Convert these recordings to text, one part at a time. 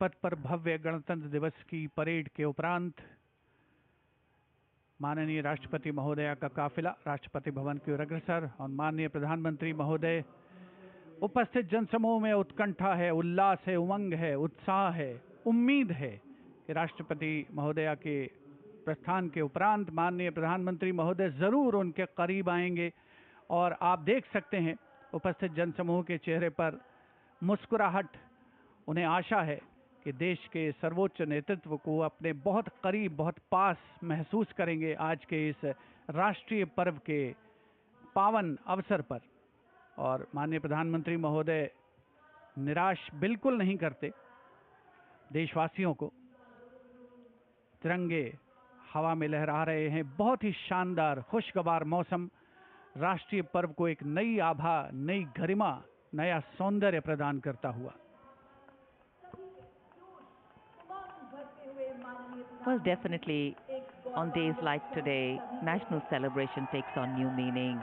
राजपथ पर भव्य गणतंत्र दिवस की परेड के उपरांत माननीय राष्ट्रपति महोदया का काफिला राष्ट्रपति भवन की ओर अग्रसर और माननीय प्रधानमंत्री महोदय उपस्थित जनसमूह में उत्कंठा है, उल्लास है, उमंग है, उत्साह है, उम्मीद है कि राष्ट्रपति महोदया के प्रस्थान के उपरांत माननीय प्रधानमंत्री महोदय ज़रूर उनके करीब आएंगे। और आप देख सकते हैं उपस्थित जनसमूह के चेहरे पर मुस्कुराहट। उन्हें आशा है कि देश के सर्वोच्च नेतृत्व को अपने बहुत करीब, बहुत पास महसूस करेंगे आज के इस राष्ट्रीय पर्व के पावन अवसर पर। और माननीय प्रधानमंत्री महोदय निराश बिल्कुल नहीं करते देशवासियों को। तिरंगे हवा में लहरा रहे हैं। बहुत ही शानदार खुशगवार मौसम राष्ट्रीय पर्व को एक नई आभा, नई गरिमा, नया सौंदर्य प्रदान करता हुआ। Well, definitely, on days like today, national celebration takes on new meaning.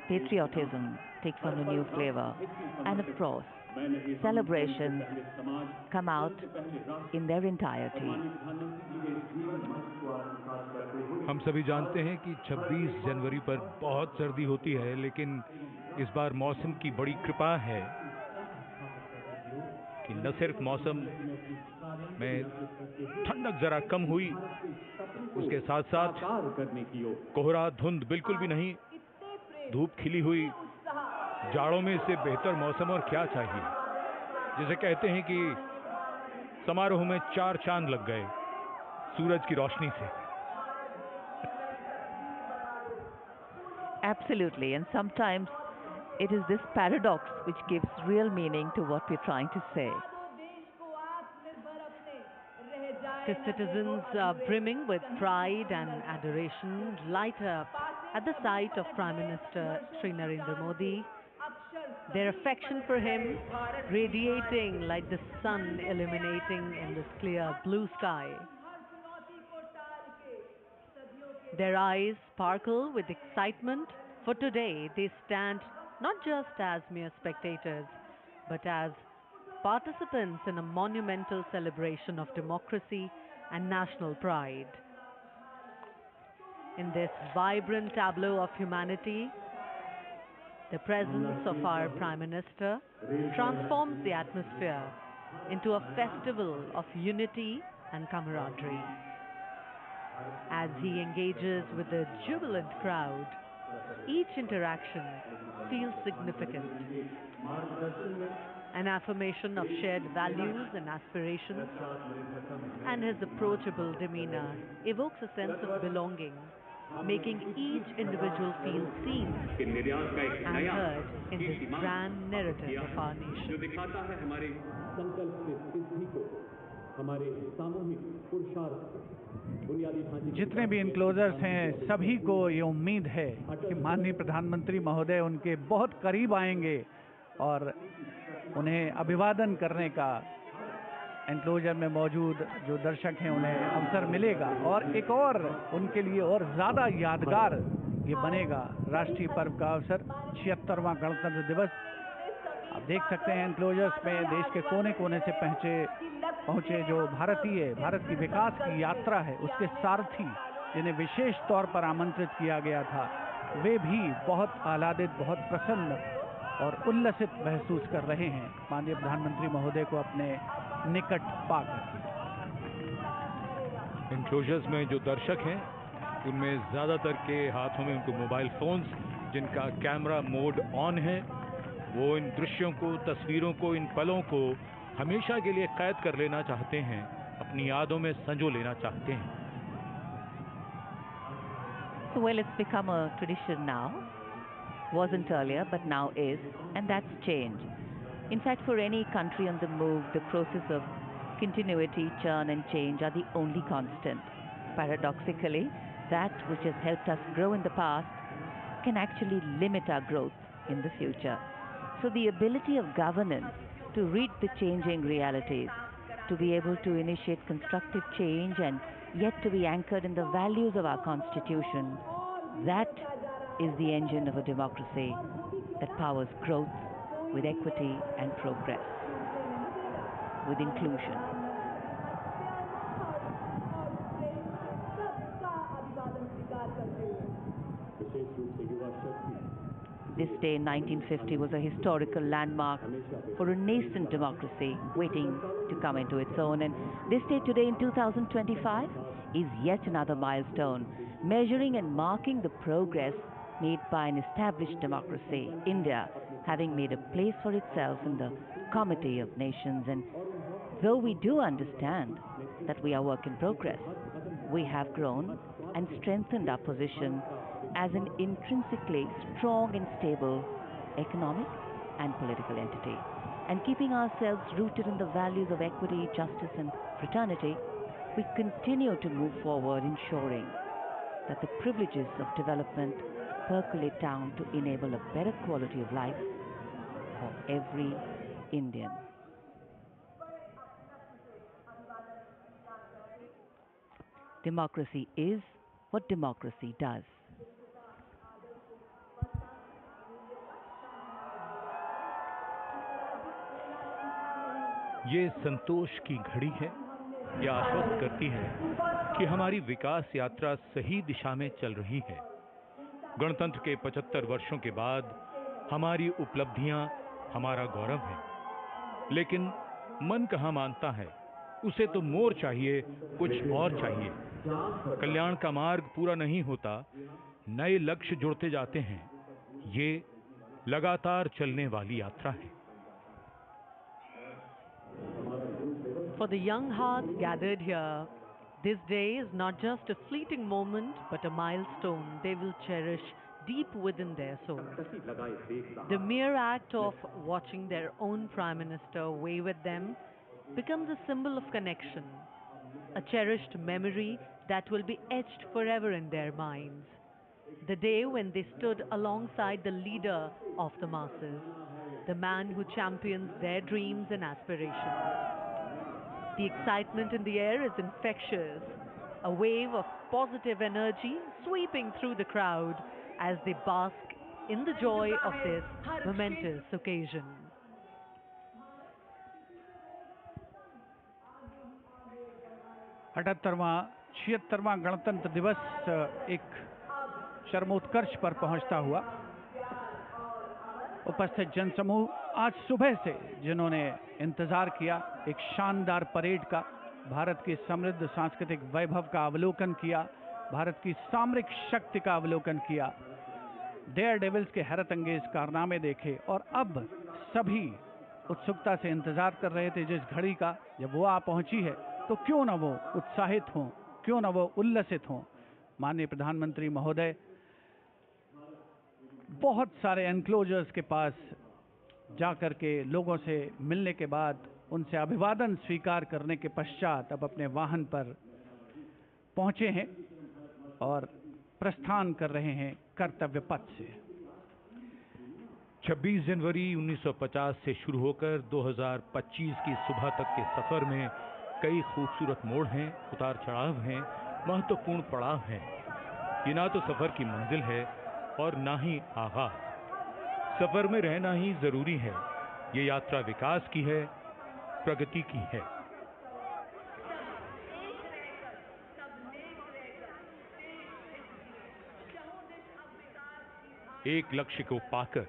Patriotism takes on a new flavor. And of course, celebrations come out in their entirety. हम सभी जानते हैं कि 26 जनवरी पर बहुत सर्दी होती है, लेकिन इस बार मौसम की बड़ी कृपा है कि न सिर्फ मौसम में ठंडक जरा कम हुई, उसके साथ साथ कोहरा, धुंध बिल्कुल भी नहीं, धूप खिली हुई। जाड़ों में इससे बेहतर मौसम और क्या चाहिए। जिसे कहते हैं कि समारोह में 4 चांद लग गए सूरज की रोशनी से। Absolutely, and sometimes it is this paradox which gives real meaning to what we're trying to say. The citizens are brimming with pride and adoration, light up at the sight of Prime Minister Shri Narendra Modi. Their affection for him radiating like the sun illuminating in this clear blue sky. Their eyes sparkle with excitement, for today they stand not just as mere spectators, but as participants in a monumental celebration of democracy and national pride. In this vibrant tableau of humanity, the presence of our Prime Minister transforms the atmosphere into a festival of unity and camaraderie. As he engages with the jubilant crowd, each interaction feels significant. An affirmation of shared values and aspirations, and his approachable demeanor evokes a sense of belonging, making each individual feel seen and heard in this grand narrative of our nation. जितने भी enclosures हैं सभी को ये उम्मीद है कि माननीय प्रधानमंत्री महोदय उनके बहुत करीब आएंगे और उन्हें अभिवादन करने का एनक्लोजर में मौजूद जो दर्शक हैं उन्हें अवसर मिलेगा। और एक और उनके लिए और ज़्यादा यादगार ये बनेगा राष्ट्रीय पर्व का अवसर 76वां गणतंत्र दिवस। आप देख सकते हैं एनक्लोजर्स में देश के कोने कोने से पहुँचे जो भारत की विकास की यात्रा है उसके सारथी जिन्हें विशेष तौर पर आमंत्रित किया गया था, वे भी बहुत आह्लादित, बहुत प्रसन्न और उल्लसित महसूस कर रहे हैं माननीय प्रधानमंत्री महोदय को अपने निकट पाकर। एनक्लोजर्स में जो दर्शक हैं उनमें ज़्यादातर के हाथों में उनको मोबाइल फोन्स जिनका कैमरा मोड ऑन है, वो इन दृश्यों को, तस्वीरों को, इन पलों को हमेशा के लिए कैद कर लेना चाहते हैं, अपनी यादों में संजो लेना चाहते हैं। So well, it's become a tradition now. Wasn't earlier, but now is, and that's change. In fact, for any country on the move, the process of continuity, churn and change are the only constant. Paradoxically, that which has helped us grow in the past can actually limit our growth in the future. So the ability of governance to read the changing realities, to be able to initiate constructive change and yet to be anchored in the values of our Constitution, that is the engine of a democracy that powers growth with equity and progress. with inclusion. This day in 1950 was a historical landmark for a nascent democracy waiting to come into its own. And this day today in 2025 is yet another milestone, measuring and marking the progress made by an established democracy, India having made a place for itself in the Committee of Nations. And though we do understand that we are work in progress, we have grown and strengthened our position as an intrinsically strong and stable economic and political entity. And keeping ourselves rooted in the values of equity, justice and fraternity, we continue to move forward, ensuring that the privileges of development percolate down to enable a better quality of life for every Indian. Democracy is what democracy does. ये संतोष की घड़ी है, यह आश्वस्त करती है कि हमारी विकास यात्रा सही दिशा में चल रही है। गणतंत्र के 75 वर्षों के बाद हमारी उपलब्धियां हमारा गौरव है, लेकिन मन कहाँ मानता है, उसे तो मोर चाहिए, कुछ और चाहिए। कल्याण का मार्ग पूरा नहीं होता, नए लक्ष्य जुड़ते जाते हैं। ये लगातार चलने वाली यात्रा है। For the young hearts gathered here, this day is not just a fleeting moment, but a milestone they will cherish deep within their souls. The mere act of watching their own Prime Minister wave at them becomes a symbol of connection, a cherished memory that will be etched forever in their minds. The day when they stood alongside the leader of the masses, the man who champions their dreams and aspirations. The excitement in the air is infectious, a wave of positive energy sweeping through the crowd as they bask in the joy of this momentous occasion. अठहत्तरवां 76वां गणतंत्र दिवस एक चरमोत्कर्ष पर पहुंचता हुआ उपस्थित जनसमूह आज सुबह से जिन्होंने इंतजार किया एक शानदार परेड का, भारत की समृद्ध सांस्कृतिक वैभव का अवलोकन किया, भारत की सामरिक शक्ति का अवलोकन किया, डेयर डेविल्स के हैरत अंगेज कारनामे देखे और अब सभी उत्सुकता से इंतजार कर रहे थे जिस घड़ी का, जब वो आ पहुंची है तो क्यों ना वो उत्साहित हों, क्यों ना वो उल्लसित हों। माननीय प्रधानमंत्री महोदय बहुत सारे एनक्लोजर्स के पास जाकर के लोगों से मिलने के बाद उनसे अभिवादन स्वीकार करने के पश्चात अब अपने वाहन पर पहुंचे हैं और प्रस्थान कर रहे हैं कर्तव्य पथ से। 26 जनवरी 1950 से शुरू होकर 2025 की सुबह तक के सफर में कई खूबसूरत मोड़ हैं, उतार चढ़ाव हैं, महत्वपूर्ण पड़ाव हैं। ये ना तो सफर की मंजिल है और ना ही आगाज। सफर में रहना ही जरूरी है। ये यात्रा विकास की है, प्रगति की है। एक लक्ष्य को पाकर